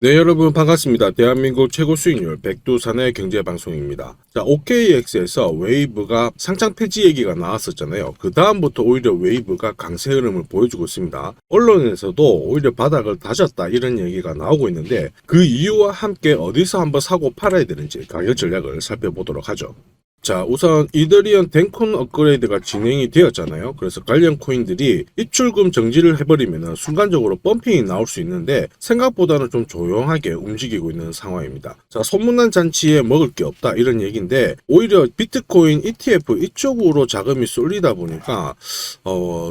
네, 여러분 반갑습니다. 대한민국 최고 수익률 백두산의 경제방송입니다. 자, OKX에서 웨이브가 상장 폐지 얘기가 나왔었잖아요. 그 다음부터 오히려 웨이브가 강세 흐름을 보여주고 있습니다. 언론에서도 오히려 바닥을 다졌다 이런 얘기가 나오고 있는데 그 이유와 함께 어디서 한번 사고 팔아야 되는지 가격 전략을 살펴보도록 하죠. 자, 우선 이더리움 덴콘 업그레이드가 진행이 되었잖아요. 그래서 관련 코인들이 입출금 정지를 해버리면 순간적으로 펌핑이 나올 수 있는데 생각보다는 좀 조용하게 움직이고 있는 상황입니다. 자, 소문난 잔치에 먹을 게 없다 이런 얘기인데 오히려 비트코인 ETF 이쪽으로 자금이 쏠리다 보니까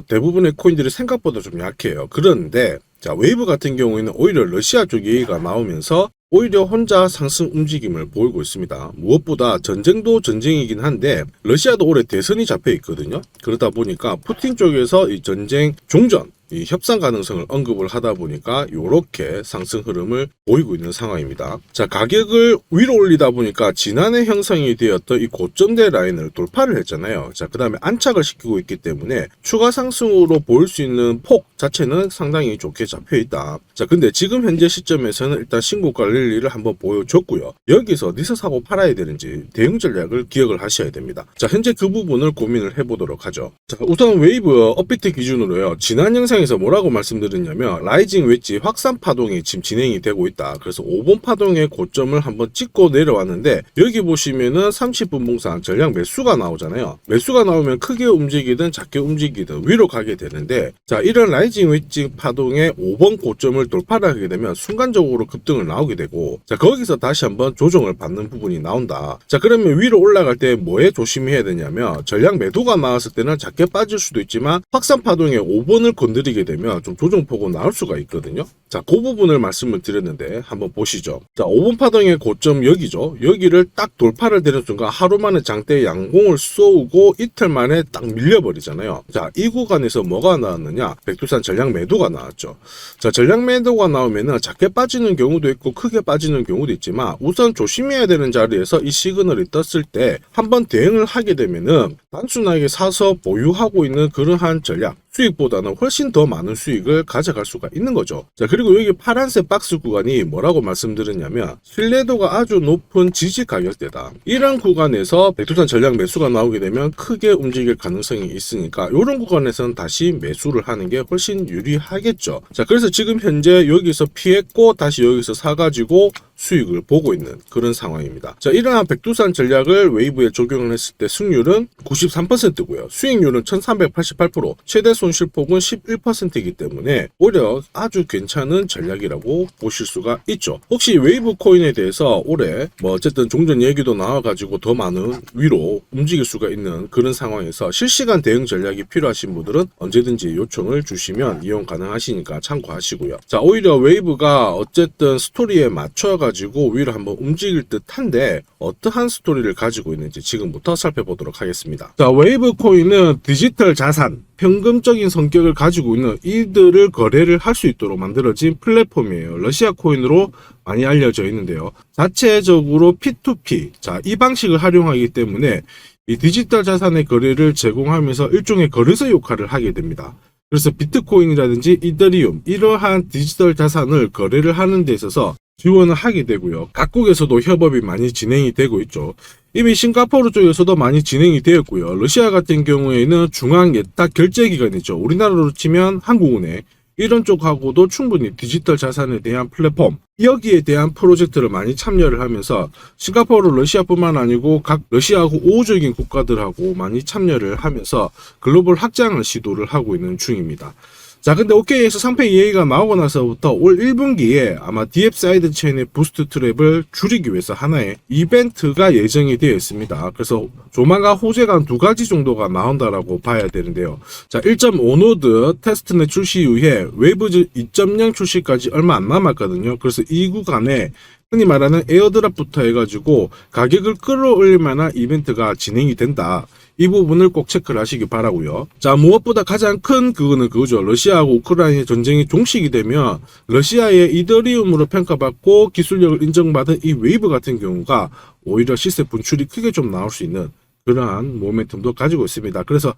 대부분의 코인들이 생각보다 좀 약해요. 그런데 자, 웨이브 같은 경우에는 오히려 러시아 쪽 얘기가 나오면서 오히려 혼자 상승 움직임을 보이고 있습니다. 무엇보다 전쟁도 전쟁이긴 한데 러시아도 올해 대선이 잡혀 있거든요. 그러다 보니까 푸틴 쪽에서 이 전쟁 종전, 이 협상 가능성을 언급을 하다 보니까 이렇게 상승 흐름을 보이고 있는 상황입니다. 자, 가격을 위로 올리다 보니까 지난해 형성이 되었던 이 고점대 라인을 돌파를 했잖아요. 자, 그 다음에 안착을 시키고 있기 때문에 추가 상승으로 보일 수 있는 폭 자체는 상당히 좋게 잡혀 있다. 자, 근데 지금 현재 시점에서는 일단 신고가 랠리를 한번 보여줬고요. 여기서 어디서 사고 팔아야 되는지 대응 전략을 기억을 하셔야 됩니다. 자, 현재 그 부분을 고민을 해보도록 하죠. 자, 우선 웨이브 업비트 기준으로요. 지난 영상에서 뭐라고 말씀드렸냐면 라이징 웨지 확산 파동이 지금 진행이 되고 있다. 그래서 5번 파동의 고점을 한번 찍고 내려왔는데 여기 보시면은 30분 봉상 전량 매수가 나오잖아요. 매수가 나오면 크게 움직이든 작게 움직이든 위로 가게 되는데 자, 이런 라이징 웨지 파동의 5번 고점을 돌파를 하게 되면 순간적으로 급등을 나오게 되고 자, 거기서 다시 한번 조정을 받는 부분이 나온다. 자, 그러면 위로 올라갈 때 뭐에 조심해야 되냐면 전량 매도가 나왔을 때는 작게 빠질 수도 있지만 확산 파동의 5번을 건드리게 되면 좀 조정폭으로 나올 수가 있거든요. 자, 그 부분을 말씀을 드렸는데 한번 보시죠. 자, 5번 파동의 고점 여기죠. 여기를 딱 돌파를 되는 순간 하루 만에 장대 양봉을 쏘고 이틀 만에 딱 밀려버리잖아요. 자, 이 구간에서 뭐가 나왔느냐? 백두산 전량 매도가 나왔죠. 자, 전량 매도가 나오면은 작게 빠지는 경우도 있고 크게 빠지는 경우도 있지만 우선 조심해야 되는 자리에서 이 시그널이 떴을 때 한번 대응을 하게 되면은 단순하게 사서 보유하고 있는 그러한 전략 수익보다는 훨씬 더 많은 수익을 가져갈 수가 있는 거죠. 자, 그리고 여기 파란색 박스 구간이 뭐라고 말씀드렸냐면 신뢰도가 아주 높은 지지 가격대다. 이런 구간에서 백두산 전략 매수가 나오게 되면 크게 움직일 가능성이 있으니까 이런 구간에서는 다시 매수를 하는 게 훨씬 유리하겠죠. 자, 그래서 지금 현재 여기서 피했고 다시 여기서 사가지고 수익을 보고 있는 그런 상황입니다. 자, 이러한 백두산 전략을 웨이브에 적용을 했을 때 승률은 93%고요. 수익률은 1388%, 최대 손실폭은 11%이기 때문에 오히려 아주 괜찮은 전략이라고 보실 수가 있죠. 혹시 웨이브 코인에 대해서 올해 어쨌든 종전 얘기도 나와가지고 더 많은 위로 움직일 수가 있는 그런 상황에서 실시간 대응 전략이 필요하신 분들은 언제든지 요청을 주시면 이용 가능하시니까 참고하시고요. 자, 오히려 웨이브가 어쨌든 스토리에 맞춰가지고 위로 한번 움직일 듯한데 어떠한 스토리를 가지고 있는지 지금부터 살펴보도록 하겠습니다. 자, 웨이브 코인은 디지털 자산 현금적인 성격을 가지고 있는 이들을 거래를 할 수 있도록 만들어진 플랫폼이에요. 러시아 코인으로 많이 알려져 있는데요. 자체적으로 P2P, 자, 이 방식을 활용하기 때문에 이 디지털 자산의 거래를 제공하면서 일종의 거래소 역할을 하게 됩니다. 그래서 비트코인이라든지 이더리움 이러한 디지털 자산을 거래를 하는 데 있어서 지원을 하게 되고요. 각국에서도 협업이 많이 진행이 되고 있죠. 이미 싱가포르 쪽에서도 많이 진행이 되었고요. 러시아 같은 경우에는 중앙 예탁 결제기관이죠. 우리나라로 치면 한국은행 이런 쪽하고도 충분히 디지털 자산에 대한 플랫폼 여기에 대한 프로젝트를 많이 참여를 하면서 싱가포르 러시아뿐만 아니고 각 러시아하고 우호적인 국가들하고 많이 참여를 하면서 글로벌 확장을 시도를 하고 있는 중입니다. 자, 근데 OK에서 상패 얘기가 나오고 나서부터 올 1분기에 아마 DF 사이드 체인의 부스트 트랩을 줄이기 위해서 하나의 이벤트가 예정이 되어 있습니다. 그래서 조만간 호재가 한 2가지 정도가 나온다라고 봐야 되는데요. 자, 1.5 노드 테스트넷 출시 이후에 웨이브즈 2.0 출시까지 얼마 안 남았거든요. 그래서 이 구간에 흔히 말하는 에어드랍부터 해가지고 가격을 끌어올릴 만한 이벤트가 진행이 된다. 이 부분을 꼭 체크를 하시기 바라고요. 자, 무엇보다 가장 큰 그거는 그거죠. 러시아하고 우크라이나 전쟁이 종식이 되면 러시아의 이더리움으로 평가받고 기술력을 인정받은 이 웨이브 같은 경우가 오히려 시세 분출이 크게 좀 나올 수 있는 그러한 모멘텀도 가지고 있습니다. 그래서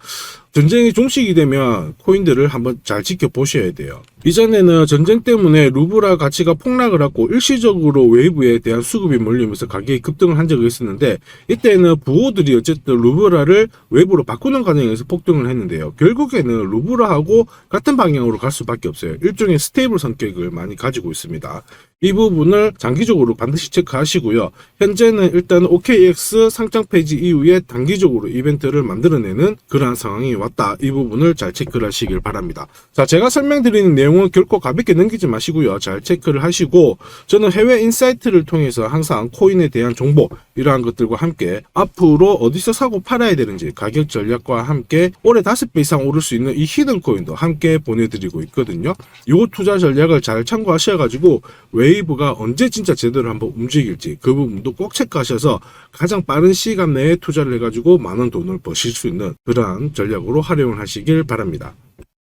전쟁이 종식이 되면 코인들을 한번 잘 지켜보셔야 돼요. 이전에는 전쟁 때문에 루브라 가치가 폭락을 하고 일시적으로 웨이브에 대한 수급이 몰리면서 가격이 급등을 한 적이 있었는데, 이때는 부호들이 어쨌든 루브라를 웨이브로 바꾸는 과정에서 폭등을 했는데요. 결국에는 루브라하고 같은 방향으로 갈 수밖에 없어요. 일종의 스테이블 성격을 많이 가지고 있습니다. 이 부분을 장기적으로 반드시 체크하시고요. 현재는 일단 OKX 상장 폐지 이후에 단기적으로 이벤트를 만들어내는 그러한 상황이 왔다. 이 부분을 잘 체크를 하시길 바랍니다. 자, 제가 설명드리는 내용은 결코 가볍게 넘기지 마시고요. 잘 체크를 하시고, 저는 해외 인사이트를 통해서 항상 코인에 대한 정보, 이러한 것들과 함께 앞으로 어디서 사고 팔아야 되는지 가격 전략과 함께 올해 5배 이상 오를 수 있는 이 히든 코인도 함께 보내드리고 있거든요. 요 투자 전략을 잘 참고하셔가지고 웨이브가 언제 진짜 제대로 한번 움직일지 그 부분도 꼭 체크하셔서 가장 빠른 시간 내에 투자를 해가지고 많은 돈을 버실 수 있는 그러한 전략으로 활용을 하시길 바랍니다.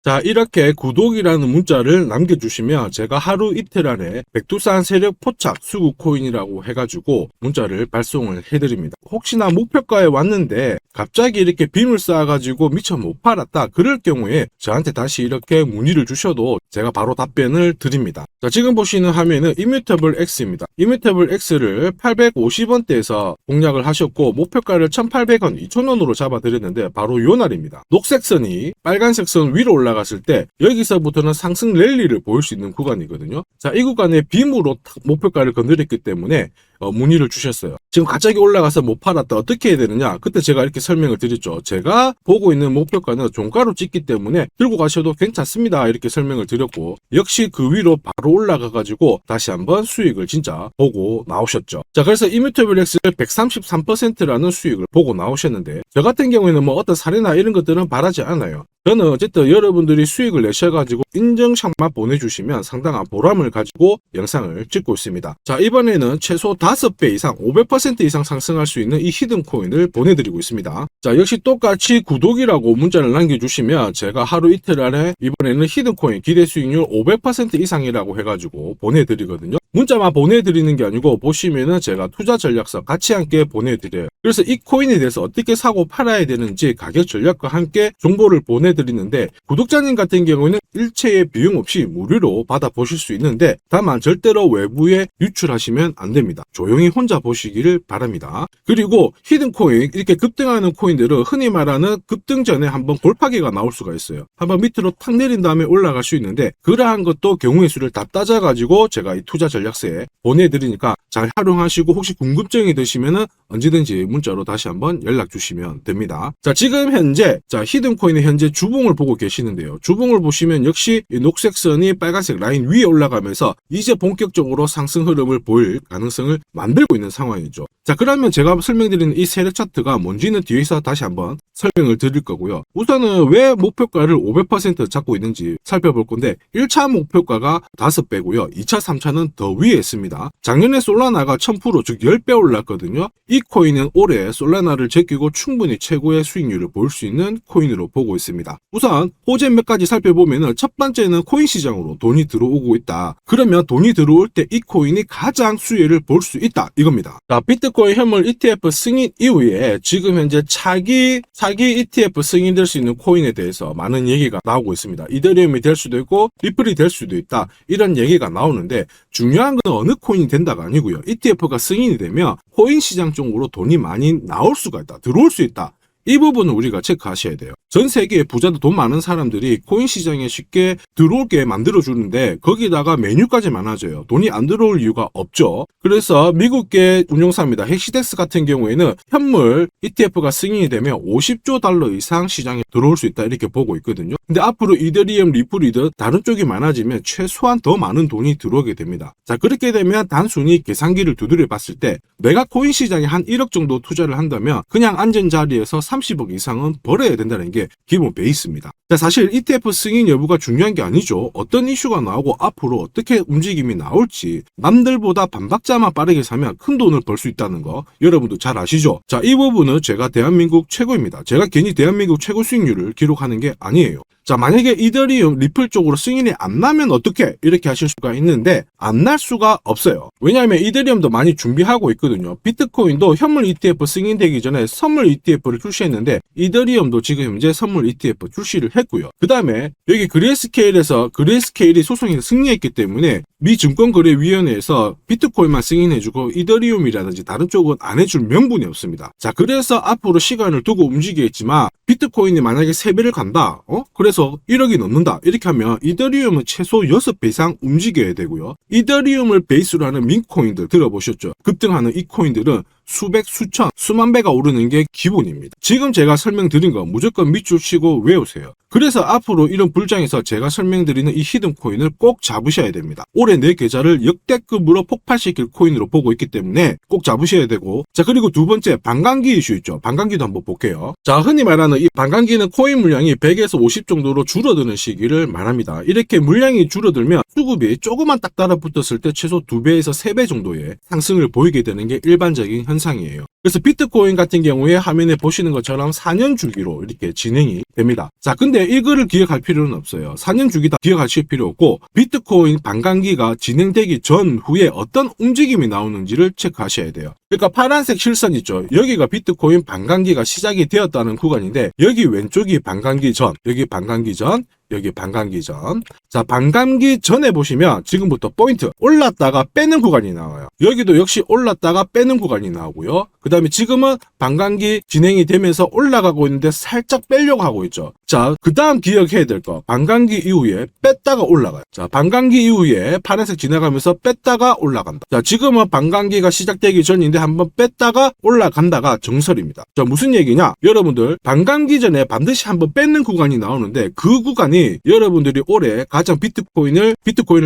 자, 이렇게 구독이라는 문자를 남겨주시면 제가 하루 이틀 안에 백두산 세력 포착 수급 코인이라고 해가지고 문자를 발송을 해드립니다. 혹시나 목표가에 왔는데 갑자기 이렇게 빔을 쌓아가지고 미처 못 팔았다, 그럴 경우에 저한테 다시 이렇게 문의를 주셔도 제가 바로 답변을 드립니다. 자, 지금 보시는 화면은 이뮤터블 X입니다. 이뮤터블 X를 850원대에서 공략을 하셨고 목표가를 1,800원, 2,000원으로 잡아드렸는데 바로 요 날입니다. 녹색 선이 빨간색 선 위로 올라갔을 때 여기서부터는 상승 랠리를 보일 수 있는 구간이거든요. 자, 이 구간에 빔으로 목표가를 건드렸기 때문에 문의를 주셨어요. 지금 갑자기 올라가서 못 팔았다, 어떻게 해야 되느냐? 그때 제가 이렇게 설명을 드렸죠. 제가 보고 있는 목표가는 종가로 찍기 때문에 들고 가셔도 괜찮습니다, 이렇게 설명을 드렸고, 역시 그 위로 바로 올라가 가지고 다시 한번 수익을 진짜 보고 나오셨죠. 자, 그래서 이뮤터블 X를 133%라는 수익을 보고 나오셨는데, 저 같은 경우에는 뭐 어떤 사례나 이런 것들은 바라지 않아요. 저는 어쨌든 여러분들이 수익을 내셔가지고 인증샷만 보내주시면 상당한 보람을 가지고 영상을 찍고 있습니다. 자, 이번에는 최소 5배 이상 500% 이상 상승할 수 있는 이 히든 코인을 보내드리고 있습니다. 자, 역시 똑같이 구독이라고 문자를 남겨주시면 제가 하루 이틀 안에 이번에는 히든 코인 기대 수익률 500% 이상이라고 해가지고 보내드리거든요. 문자만 보내드리는 게 아니고 보시면은 제가 투자 전략서 같이 함께 보내드려요. 그래서 이 코인에 대해서 어떻게 사고 팔아야 되는지 가격 전략과 함께 정보를 보내드리는데, 구독자님 같은 경우에는 일체의 비용 없이 무료로 받아보실 수 있는데 다만 절대로 외부에 유출하시면 안 됩니다. 조용히 혼자 보시기를 바랍니다. 그리고 히든 코인, 이렇게 급등하는 코인들은 흔히 말하는 급등 전에 한번 골파기가 나올 수가 있어요. 한번 밑으로 탁 내린 다음에 올라갈 수 있는데, 그러한 것도 경우의 수를 다 따져가지고 제가 이 투자 전략서에 보내드리니까 잘 활용하시고, 혹시 궁금증이 드시면은 언제든지 문자로 다시 한번 연락 주시면 됩니다. 자, 지금 현재 히든 코인의 현재 주봉을 보고 계시는데요. 주봉을 보시면 역시 이 녹색 선이 빨간색 라인 위에 올라가면서 이제 본격적으로 상승 흐름을 보일 가능성을 만들고 있는 상황이죠. 자, 그러면 제가 설명드리는 이 세력 차트가 뭔지는 뒤에서 다시 한번 설명을 드릴 거고요. 우선은 왜 목표가를 500% 잡고 있는지 살펴볼 건데, 1차 목표가가 5배고요. 2차, 3차는 더 위에 있습니다. 작년에 솔라나가 1000%, 즉 10배 올랐거든요. 이 코인은 올해 솔라나를 제끼고 충분히 최고의 수익률을 볼 수 있는 코인으로 보고 있습니다. 우선 호재 몇 가지 살펴보면은, 첫 번째는 코인 시장으로 돈이 들어오고 있다. 그러면 돈이 들어올 때 이 코인이 가장 수혜를 볼 수 있다, 이겁니다. 자, 비트코인 현물 ETF 승인 이후에 지금 현재 차기 ETF 승인될 수 있는 코인에 대해서 많은 얘기가 나오고 있습니다. 이더리움이 될 수도 있고 리플이 될 수도 있다, 이런 얘기가 나오는데, 중요한 건 어느 코인이 된다가 아니고요. ETF가 승인이 되면 코인 시장 쪽으로 돈이 많이 나올 수가 있다, 들어올 수 있다. 이 부분은 우리가 체크하셔야 돼요. 전 세계의 부자도 돈 많은 사람들이 코인 시장에 쉽게 들어올게 만들어주는데 거기다가 메뉴까지 많아져요. 돈이 안 들어올 이유가 없죠. 그래서 미국계 운용사입니다. 헥시덱스 같은 경우에는 현물 ETF가 승인이 되면 50조 달러 이상 시장에 들어올 수 있다, 이렇게 보고 있거든요. 근데 앞으로 이더리움, 리플이든 다른 쪽이 많아지면 최소한 더 많은 돈이 들어오게 됩니다. 자, 그렇게 되면 단순히 계산기를 두드려 봤을 때 내가 코인 시장에 한 1억 정도 투자를 한다면 그냥 앉은 자리에서 30억 이상은 벌어야 된다는 게 기본 베이스입니다. 자, 사실 ETF 승인 여부가 중요한 게 아니죠. 어떤 이슈가 나오고 앞으로 어떻게 움직임이 나올지, 남들보다 반박자만 빠르게 사면 큰 돈을 벌 수 있다는 거 여러분도 잘 아시죠? 자, 이 부분은 제가 대한민국 최고입니다. 제가 괜히 대한민국 최고 수익률을 기록하는 게 아니에요. 자, 만약에 이더리움 리플 쪽으로 승인이 안 나면 어떻게? 이렇게 하실 수가 있는데 안 날 수가 없어요. 왜냐하면 이더리움도 많이 준비하고 있거든요. 비트코인도 현물 ETF 승인되기 전에 선물 ETF를 출시했는데 이더리움도 지금 현재 선물 ETF 출시를 했고요. 그 다음에 여기 그레이스케일에서 그레이스케일이 소송에서 승리했기 때문에 미 증권거래위원회에서 비트코인만 승인해주고 이더리움이라든지 다른 쪽은 안 해줄 명분이 없습니다. 자, 그래서 앞으로 시간을 두고 움직이겠지만 비트코인이 만약에 3배를 간다. 그래서 1억이 넘는다. 이렇게 하면 이더리움은 최소 6배 이상 움직여야 되고요. 이더리움을 베이스로 하는 민코인들 들어보셨죠? 급등하는 이 코인들은 수백, 수천, 수만 배가 오르는 게 기본입니다. 지금 제가 설명드린 거 무조건 밑줄 치고 외우세요. 그래서 앞으로 이런 불장에서 제가 설명드리는 이 히든 코인을 꼭 잡으셔야 됩니다. 올해 내 계좌를 역대급으로 폭발시킬 코인으로 보고 있기 때문에 꼭 잡으셔야 되고, 자, 그리고 두 번째 반감기 이슈 있죠. 반감기도 한번 볼게요. 자, 흔히 말하는 이 반감기는 코인 물량이 100에서 50 정도로 줄어드는 시기를 말합니다. 이렇게 물량이 줄어들면 수급이 조금만 딱 달라붙었을 때 최소 2배에서 3배 정도의 상승을 보이게 되는 게 일반적인 현상이에요. 그래서 비트코인 같은 경우에 화면에 보시는 것처럼 4년 주기로 이렇게 진행이 됩니다. 자, 근데 이거를 기억할 필요는 없어요. 4년 주기 다 기억하실 필요 없고 비트코인 반감기가 진행되기 전후에 어떤 움직임이 나오는지를 체크하셔야 돼요. 그러니까 파란색 실선 있죠. 여기가 비트코인 반감기가 시작이 되었다는 구간인데 여기 왼쪽이 반감기 전, 여기 반감기 전, 여기 반감기 전. 자, 반감기 전에 보시면 지금부터 포인트 올랐다가 빼는 구간이 나와요. 여기도 역시 올랐다가 빼는 구간이 나오고요. 그 다음에 지금은 반감기 진행이 되면서 올라가고 있는데 살짝 빼려고 하고 있죠. 자, 그 다음 기억해야 될 거, 반감기 이후에 뺐다가 올라가요. 자, 반감기 이후에 파란색 지나가면서 뺐다가 올라간다. 자, 지금은 반감기가 시작되기 전인데 한번 뺐다가 올라간다가 정설입니다. 자, 무슨 얘기냐? 여러분들 반감기 전에 반드시 한번 뺏는 구간이 나오는데 그 구간이 여러분들이 올해 가장 비트코인을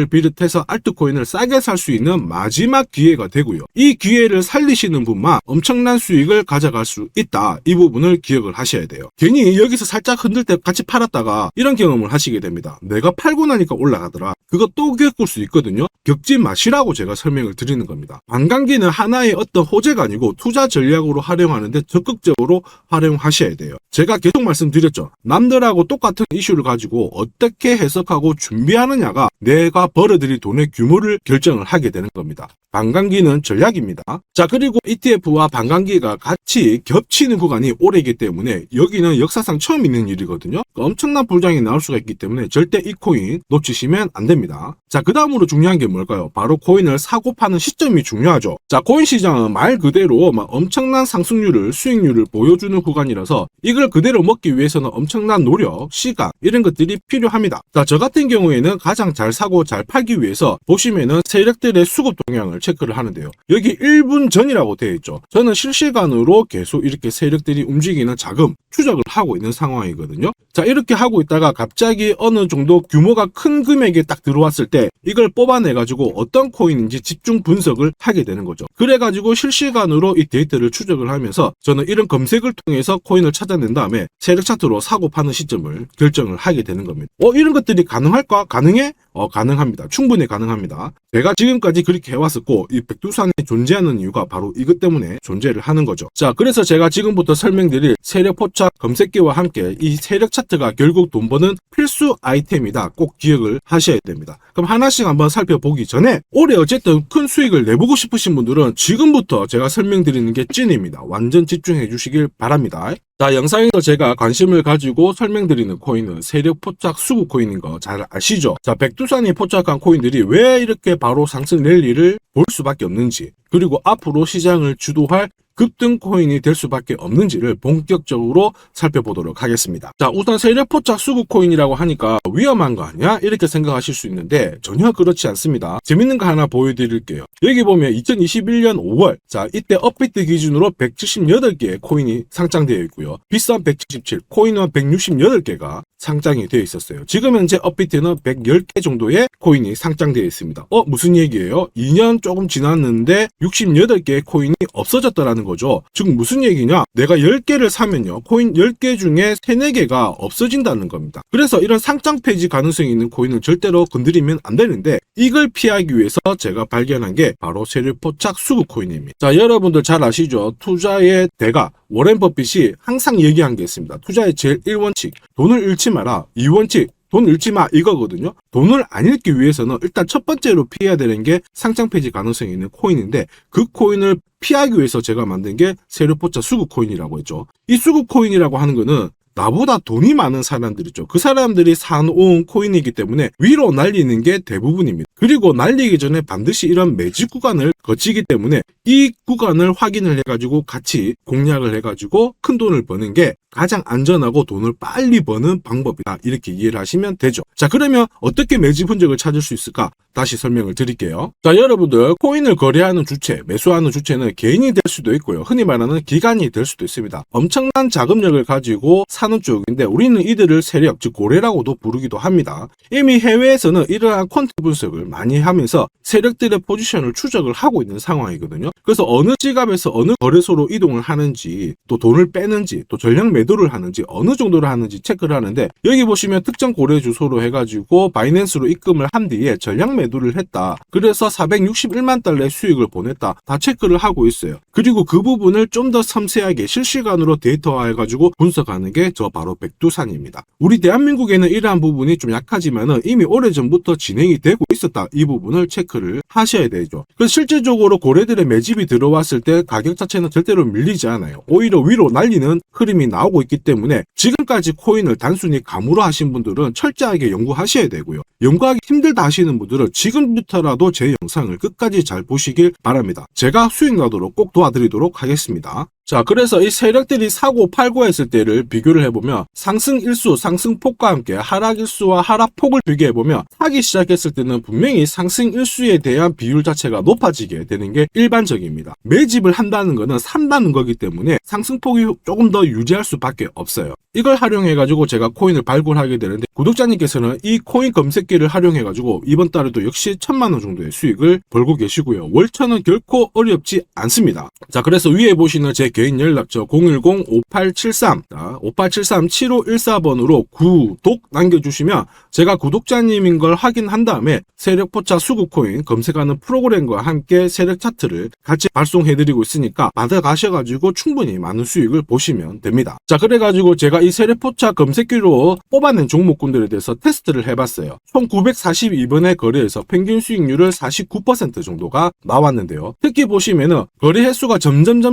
비롯해서 알트코인을 싸게 살 수 있는 마지막 기회가 되고요. 이 기회를 살리시는 분만 엄청난 수익을 가져갈 수 있다. 이 부분을 기억을 하셔야 돼요. 괜히 여기서 살짝 흔들 때 같이 팔았다가 이런 경험을 하시게 됩니다. 내가 팔고 나니까 올라가더라. 그거 또 겪을 수 있거든요. 겪지 마시라고 제가 설명을 드리는 겁니다. 반감기는 하나의 어떤 호재가 아니고 투자 전략으로 활용하는데 적극적으로 활용하셔야 돼요. 제가 계속 말씀드렸죠. 남들하고 똑같은 이슈를 가지고 어떻게 해석하고 준비하느냐가 내가 벌어들일 돈의 규모를 결정을 하게 되는 겁니다. 반감기는 전략입니다. 자, 그리고 ETF와 반감기가 같이 겹치는 구간이 올해이기 때문에 여기는 역사상 처음 있는 일이거든요. 엄청난 불장이 나올 수가 있기 때문에 절대 이 코인 놓치시면 안 됩니다. 자, 그 다음으로 중요한 게 뭘까요? 바로 코인을 사고 파는 시점이 중요하죠. 자, 코인 시장은 말 그대로 엄청난 상승률을, 수익률을 보여주는 구간이라서 이걸 그대로 먹기 위해서는 엄청난 노력, 시간 이런 것들이 필요합니다. 자, 저 같은 경우에는 가장 잘 사고 잘 팔기 위해서 보시면은 세력들의 수급 동향을 체크를 하는데요. 여기 1분 전이라고 되어 있죠. 저는 실시간으로 계속 이렇게 세력들이 움직이는 자금 추적을 하고 있는 상황이거든요. 자, 이렇게 하고 있다가 갑자기 어느 정도 규모가 큰 금액이 딱 들어왔을 때 이걸 뽑아내가지고 어떤 코인인지 집중 분석을 하게 되는 거죠. 그래가지고 실시간으로 이 데이터를 추적을 하면서 저는 이런 검색을 통해서 코인을 찾아낸 다음에 세력 차트로 사고 파는 시점을 결정을 하게 되는 겁니다. 이런 것들이 가능할까? 가능해? 가능합니다. 충분히 가능합니다. 제가 지금까지 그렇게 해왔었고 이 백두산에 존재하는 이유가 바로 이것 때문에 존재를 하는 거죠. 자, 그래서 제가 지금부터 설명드릴 세력 포착 검색기와 함께 이 세력 차트가 결국 돈 버는 필수 아이템이다. 꼭 기억을 하셔야 됩니다. 그럼 하나씩 한번 살펴보기 전에 올해 어쨌든 큰 수익을 내보고 싶으신 분들은 지금부터 제가 설명드리는 게 찐입니다. 완전 집중해 주시길 바랍니다. 자, 영상에서 제가 관심을 가지고 설명드리는 코인은 세력 포착 수급 코인인 거 잘 아시죠? 자, 백두산이 포착한 코인들이 왜 이렇게 바로 상승 랠리를 볼 수밖에 없는지, 그리고 앞으로 시장을 주도할 급등 코인이 될 수밖에 없는지를 본격적으로 살펴보도록 하겠습니다. 자, 우선 세력 포착 수급 코인이라고 하니까 위험한 거 아니야? 이렇게 생각하실 수 있는데 전혀 그렇지 않습니다. 재밌는 거 하나 보여드릴게요. 여기 보면 2021년 5월, 자, 이때 업비트 기준으로 178개의 코인이 상장되어 있고요. 비싼 177, 코인은 168개가 상장이 되어 있었어요. 지금 현재 업비트는 110개 정도의 코인이 상장되어 있습니다. 무슨 얘기예요? 2년 조금 지났는데 68개의 코인이 없어졌다라는 된다는 거죠. 즉 무슨 얘기냐? 내가 10개를 사면요. 코인 10개 중에 3, 4개가 없어진다는 겁니다. 그래서 이런 상장 폐지 가능성이 있는 코인을 절대로 건드리면 안 되는데 이걸 피하기 위해서 제가 발견한 게 바로 세력포착 수급 코인입니다. 자, 여러분들 잘 아시죠? 투자의 대가 워렌 버핏이 항상 얘기한 게 있습니다. 투자의 제일 1원칙, 돈을 잃지 마라. 2원칙, 돈 잃지 마 이거거든요. 돈을 안 잃기 위해서는 일단 첫 번째로 피해야 되는 게 상장 폐지 가능성이 있는 코인인데 그 코인을 피하기 위해서 제가 만든 게 세력포착 수급 코인이라고 했죠. 이 수급 코인이라고 하는 거는 나보다 돈이 많은 사람들이죠. 그 사람들이 사놓은 코인이기 때문에 위로 날리는 게 대부분입니다. 그리고 날리기 전에 반드시 이런 매집 구간을 거치기 때문에 이 구간을 확인을 해가지고 같이 공략을 해가지고 큰 돈을 버는 게 가장 안전하고 돈을 빨리 버는 방법이다. 이렇게 이해를 하시면 되죠. 자, 그러면 어떻게 매집 흔적을 찾을 수 있을까? 다시 설명을 드릴게요. 자, 여러분들 코인을 거래하는 주체, 매수하는 주체는 개인이 될 수도 있고요. 흔히 말하는 기관이 될 수도 있습니다. 엄청난 자금력을 가지고 사는 쪽인데 우리는 이들을 세력, 즉 고래라고도 부르기도 합니다. 이미 해외에서는 이러한 퀀트 분석을 많이 하면서 세력들의 포지션을 추적을 하고 있는 상황이거든요. 그래서 어느 지갑에서 어느 거래소로 이동을 하는지, 또 돈을 빼는지, 또 전량 매도를 하는지, 어느 정도를 하는지 체크를 하는데 여기 보시면 특정 거래 주소로 해가지고 바이낸스로 입금을 한 뒤에 전량 매도를 했다. 그래서 461만 달러의 수익을 보냈다. 다 체크를 하고 있어요. 그리고 그 부분을 좀 더 섬세하게 실시간으로 데이터화해가지고 분석하는 게 저 바로 백두산입니다. 우리 대한민국에는 이러한 부분이 좀 약하지만은 이미 오래전부터 진행이 되고 있었다. 이 부분을 체크를 하셔야 되죠. 그래서 실질적으로 고래들의 매집이 들어왔을 때 가격 자체는 절대로 밀리지 않아요. 오히려 위로 날리는 흐름이 나오고 있기 때문에 지금까지 코인을 단순히 감으로 하신 분들은 철저하게 연구하셔야 되고요. 연구하기 힘들다 하시는 분들은 지금부터라도 제 영상을 끝까지 잘 보시길 바랍니다. 제가 수익 나도록 꼭 도와드리도록 하겠습니다. 자, 그래서 이 세력들이 사고 팔고 했을 때를 비교를 해보면 상승 일수, 상승폭과 함께 하락 일수와 하락폭을 비교해보면 사기 시작했을 때는 분명히 상승 일수에 대한 비율 자체가 높아지게 되는 게 일반적입니다. 매집을 한다는 거는 산다는 거기 때문에 상승폭이 조금 더 유지할 수밖에 없어요. 이걸 활용해가지고 제가 코인을 발굴하게 되는데 구독자님께서는 이 코인 검색기를 활용해가지고 이번 달에도 역시 1000만원 정도의 수익을 벌고 계시고요. 월천은 결코 어렵지 않습니다. 자, 그래서 위에 보시는 제 개인 연락처 010-5873-7514번으로 구독 남겨주시면 제가 구독자님인 걸 확인한 다음에 세력포착 수급코인 검색하는 프로그램과 함께 세력 차트를 같이 발송해드리고 있으니까 받아가셔가지고 충분히 많은 수익을 보시면 됩니다. 자, 그래가지고 제가 이 세력포착 검색기로 뽑아낸 종목군들에 대해서 테스트를 해봤어요. 총 942번의 거래에서 평균 수익률을 49% 정도가 나왔는데요. 특히 보시면은 거래 횟수가 점점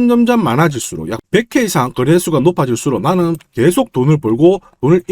많아질수록 약 100회 이상 거래 횟수가 높아질수록 나는 계속 돈을 벌고 돈을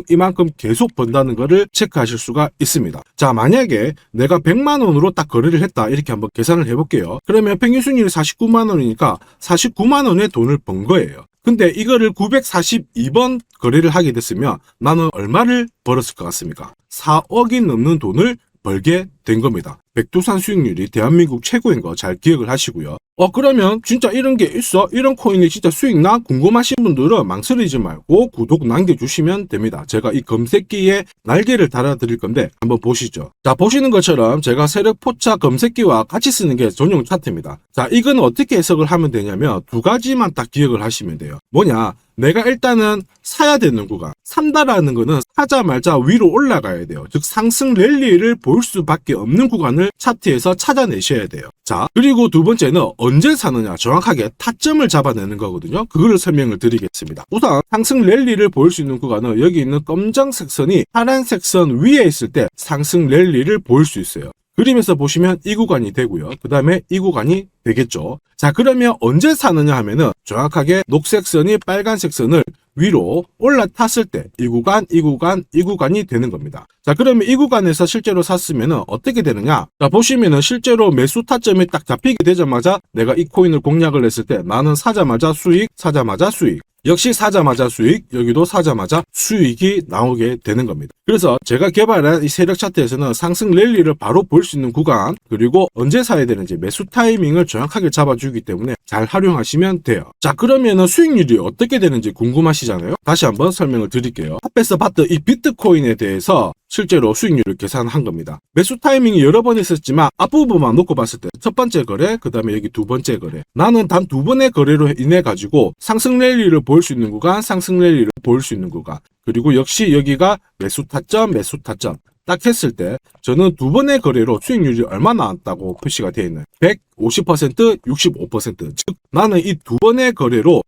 이만큼 계속 번다는 거를 체크하실 수가 있습니다. 자, 만약에 내가 100만원으로 딱 거래를 했다 이렇게 한번 계산을 해볼게요. 그러면 평균 수익률이 49만원이니까 49만원의 돈을 번 거예요. 근데 이거를 942번 거래를 하게 됐으면 나는 얼마를 벌었을 것 같습니까? 4억이 넘는 돈을 벌게 된 겁니다. 백두산 수익률이 대한민국 최고인 거 잘 기억을 하시고요. 그러면 진짜 이런 게 있어? 이런 코인이 진짜 수익 나? 궁금하신 분들은 망설이지 말고 구독 남겨주시면 됩니다. 제가 이 검색기에 날개를 달아드릴 건데 한번 보시죠. 자, 보시는 것처럼 제가 세력포착 검색기와 같이 쓰는 게 전용 차트입니다. 자, 이건 어떻게 해석을 하면 되냐면 두 가지만 딱 기억을 하시면 돼요. 뭐냐? 내가 일단은 사야 되는 구간, 산다라는 거는 사자마자 위로 올라가야 돼요. 즉 상승 랠리를 볼 수밖에 없는 구간을 차트에서 찾아내셔야 돼요. 자, 그리고 두 번째는 언제 사느냐, 정확하게 타점을 잡아내는 거거든요. 그거를 설명을 드리겠습니다. 우선 상승 랠리를 볼 수 있는 구간은 여기 있는 검정색 선이 파란색 선 위에 있을 때 상승 랠리를 볼 수 있어요. 그림에서 보시면 이 구간이 되고요. 그 다음에 이 구간이 되겠죠. 자, 그러면 언제 사느냐 하면은 정확하게 녹색 선이 빨간색 선을 위로 올라탔을 때 이 구간이 되는 겁니다. 자, 그러면 이 구간에서 실제로 샀으면은 어떻게 되느냐? 자, 보시면은 실제로 매수 타점이 딱 잡히게 되자마자 내가 이 코인을 공략을 했을 때 나는 사자마자 수익, 사자마자 수익. 역시 사자마자 수익, 여기도 사자마자 수익이 나오게 되는 겁니다. 그래서 제가 개발한 이 세력 차트에서는 상승 랠리를 바로 볼 수 있는 구간, 그리고 언제 사야 되는지 매수 타이밍을 정확하게 잡아주기 때문에 잘 활용하시면 돼요. 자, 그러면은 수익률이 어떻게 되는지 궁금하시잖아요. 다시 한번 설명을 드릴게요. 앞에서 봤던 이 비트코인에 대해서 실제로 수익률을 계산한 겁니다. 매수 타이밍이 여러 번 있었지만 앞부분만 놓고 봤을 때 첫 번째 거래, 그 다음에 여기 두 번째 거래. 나는 단 두 번의 거래로 인해 가지고 상승 랠리를 보일 수 있는 구간, 상승 랠리를 보일 수 있는 구간. 그리고 역시 여기가 매수 타점, 매수 타점. 딱 했을 때 저는 두 번의 거래로 수익률이 얼마 나왔다고 표시가 되어 있는 150%, 65%. 즉 나는 이 두 번의 거래로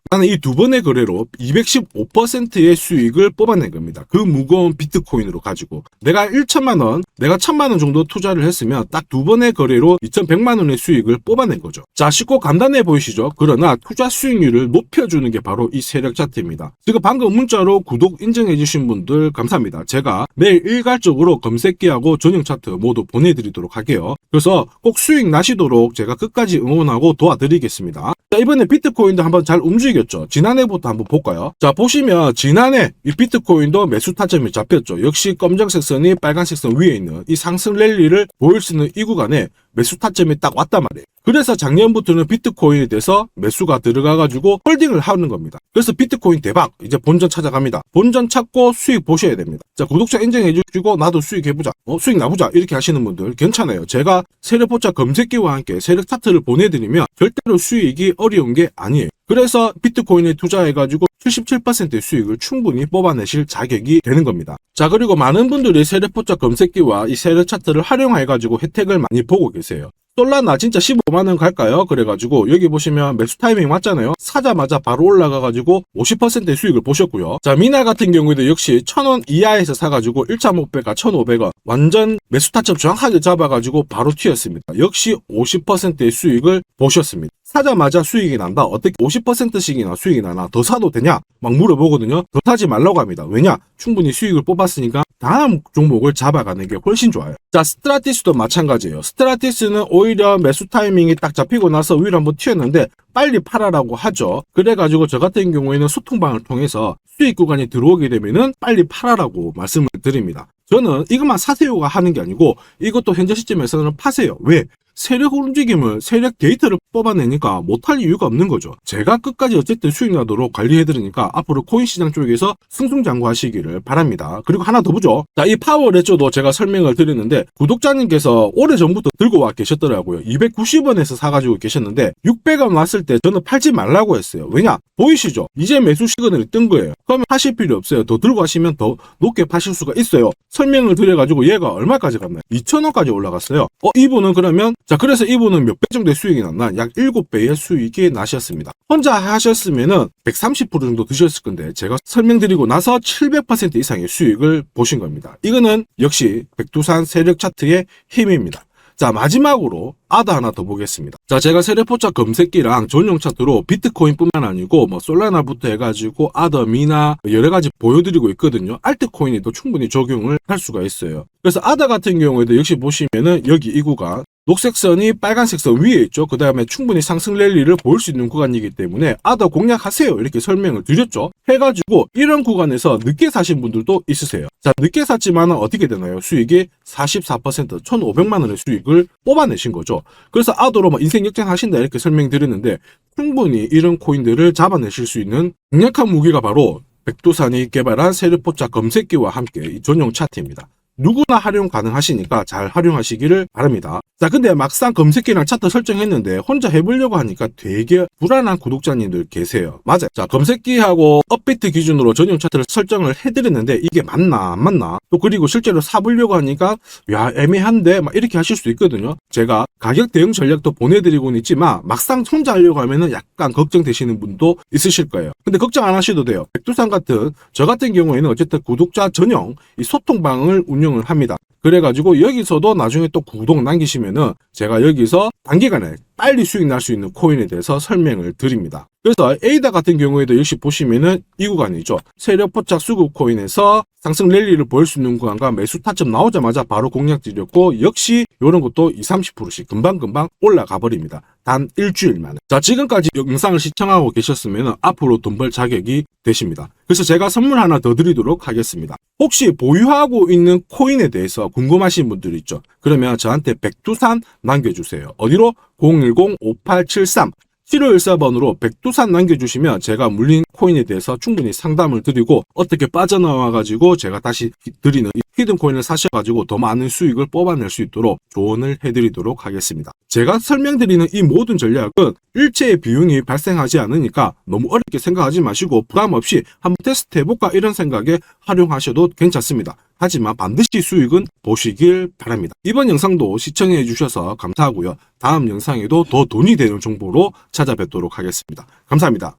215%의 수익을 뽑아낸 겁니다. 그 무거운 비트코인으로 가지고 내가 1천만 원, 내가 1,000만 원 정도 투자를 했으면 딱 두 번의 거래로 2,100만 원의 수익을 뽑아낸 거죠. 자, 쉽고 간단해 보이시죠? 그러나 투자 수익률을 높여주는 게 바로 이 세력 차트입니다. 지금 방금 문자로 구독 인증해 주신 분들 감사합니다. 제가 매일 일괄적으로 검색기하고 전용 차트 모두 보내드리도록 할게요. 그래서 꼭 수익 나시도록 제가 끝까지 응원하고 도와드리겠습니다. 자, 이번에 비트코인도 한번 잘 움직였죠. 지난해부터 한번 볼까요? 자, 보시면 지난해 이 비트코인도 매수 타점이 잡혔죠. 역시 검정색 선이 빨간색 선 위에 있는 이 상승 랠리를 보일 수 있는 이 구간에 매수 타점이 딱 왔단 말이에요. 그래서 작년부터는 비트코인에 대해서 매수가 들어가가지고 홀딩을 하는 겁니다. 그래서 비트코인 대박, 이제 본전 찾아갑니다. 본전 찾고 수익 보셔야 됩니다. 자, 구독자 인정해주시고 나도 수익 해보자, 수익 나보자 이렇게 하시는 분들 괜찮아요. 제가 세력포차 검색기와 함께 세력 차트를 보내드리면 절대로 수익이 어려운 게 아니에요. 그래서 비트코인에 투자해가지고 77%의 수익을 충분히 뽑아내실 자격이 되는 겁니다. 자, 그리고 많은 분들이 세력포차 검색기와 이 세력 차트를 활용해가지고 혜택을 많이 보고 계세요. 솔라나 진짜 15만원 갈까요? 그래가지고 여기 보시면 매수 타이밍 맞잖아요. 사자마자 바로 올라가가지고 50%의 수익을 보셨고요. 자, 미나 같은 경우에도 역시 1,000원 이하에서 사가지고 1.5배가 1,500원 완전 매수 타점 정확하게 잡아가지고 바로 튀었습니다. 역시 50%의 수익을 보셨습니다. 사자마자 수익이 난다. 어떻게 50%씩이나 수익이 나나? 더 사도 되냐? 막 물어보거든요. 더 사지 말라고 합니다. 왜냐? 충분히 수익을 뽑았으니까 다음 종목을 잡아가는 게 훨씬 좋아요. 자, 스트라티스도 마찬가지예요. 스트라티스는 오히려 매수 타이밍이 딱 잡히고 나서 위로 한번 튀었는데 빨리 팔아라고 하죠. 그래가지고 저 같은 경우에는 소통방을 통해서 수익 구간이 들어오게 되면은 빨리 팔아라고 말씀을 드립니다. 저는 이것만 사세요가 하는 게 아니고 이것도 현재 시점에서는 파세요. 왜? 세력 움직임을, 세력 데이터를 뽑아내니까 못할 이유가 없는 거죠. 제가 끝까지 어쨌든 수익 나도록 관리해드리니까 앞으로 코인 시장 쪽에서 승승장구하시기를 바랍니다. 그리고 하나 더 보죠. 자, 이 파워레저도 제가 설명을 드렸는데 구독자님께서 오래전부터 들고 와 계셨더라고요. 290원에서 사가지고 계셨는데 600원 왔을 때 저는 팔지 말라고 했어요. 왜냐? 보이시죠? 이제 매수 시그널이 뜬 거예요. 그러면 하실 필요 없어요. 더 들고 가시면 더 높게 파실 수가 있어요. 설명을 드려가지고 얘가 얼마까지 갔나요? 2,000원까지 올라갔어요. 이분은 그러면 자, 그래서 이분은 몇 배 정도의 수익이 났나? 약 7배의 수익이 나셨습니다. 혼자 하셨으면은 130% 정도 드셨을 건데 제가 설명드리고 나서 700% 이상의 수익을 보신 겁니다. 이거는 역시 백두산 세력 차트의 힘입니다. 자, 마지막으로 아더 하나 더 보겠습니다. 자, 제가 세력포차 검색기랑 전용 차트로 비트코인뿐만 아니고 솔라나부터 해가지고 아더, 미나 여러 가지 보여드리고 있거든요. 알트코인에도 충분히 적용을 할 수가 있어요. 그래서 아더 같은 경우에도 역시 보시면은 여기 이 구간 녹색 선이 빨간색 선 위에 있죠. 그 다음에 충분히 상승 랠리를 보일 수 있는 구간이기 때문에 아더 공략하세요. 이렇게 설명을 드렸죠. 해가지고 이런 구간에서 늦게 사신 분들도 있으세요. 자, 늦게 샀지만 어떻게 되나요? 수익이 44%, 1,500만 원의 수익을 뽑아내신 거죠. 그래서 아더로 인생 역전하신다 이렇게 설명드렸는데 충분히 이런 코인들을 잡아내실 수 있는 강력한 무기가 바로 백두산이 개발한 세력포차 검색기와 함께 이 전용 차트입니다. 누구나 활용 가능하시니까 잘 활용하시기를 바랍니다. 자, 근데 막상 검색기랑 차트 설정했는데 혼자 해보려고 하니까 되게 불안한 구독자님들 계세요. 맞아요. 자, 검색기하고 업비트 기준으로 전용 차트를 설정을 해드렸는데 이게 맞나 안 맞나? 또 그리고 실제로 사보려고 하니까 야, 애매한데 막 이렇게 하실 수 있거든요. 제가 가격 대응 전략도 보내드리고는 있지만 막상 혼자 하려고 하면은 약간 걱정되시는 분도 있으실 거예요. 근데 걱정 안 하셔도 돼요. 백두산 같은 저 같은 경우에는 어쨌든 구독자 전용 이 소통방을 운영을 합니다. 그래가지고 여기서도 나중에 또 구독 남기시면은 제가 여기서 단기간에 빨리 수익 날 수 있는 코인에 대해서 설명을 드립니다. 그래서 에이다 같은 경우에도 역시 보시면은 이 구간이죠. 세력포착 수급 코인에서 상승 랠리를 보일 수 있는 구간과 매수 타점 나오자마자 바로 공략 드렸고 역시 이런 것도 20-30%씩 금방금방 올라가 버립니다. 단 일주일 만에. 자, 지금까지 영상을 시청하고 계셨으면 앞으로 돈 벌 자격이 되십니다. 그래서 제가 선물 하나 더 드리도록 하겠습니다. 혹시 보유하고 있는 코인에 대해서 궁금하신 분들 있죠? 그러면 저한테 백두산 남겨주세요. 어디로? 010-5873 7514번으로 백두산 남겨주시면 제가 물린 코인에 대해서 충분히 상담을 드리고 어떻게 빠져나와가지고 제가 다시 드리는 이 히든 코인을 사셔가지고 더 많은 수익을 뽑아낼 수 있도록 조언을 해드리도록 하겠습니다. 제가 설명드리는 이 모든 전략은 일체의 비용이 발생하지 않으니까 너무 어렵게 생각하지 마시고 부담 없이 한번 테스트 해볼까 이런 생각에 활용하셔도 괜찮습니다. 하지만 반드시 수익은 보시길 바랍니다. 이번 영상도 시청해 주셔서 감사하고요. 다음 영상에도 더 돈이 되는 정보로 찾아뵙도록 하겠습니다. 감사합니다.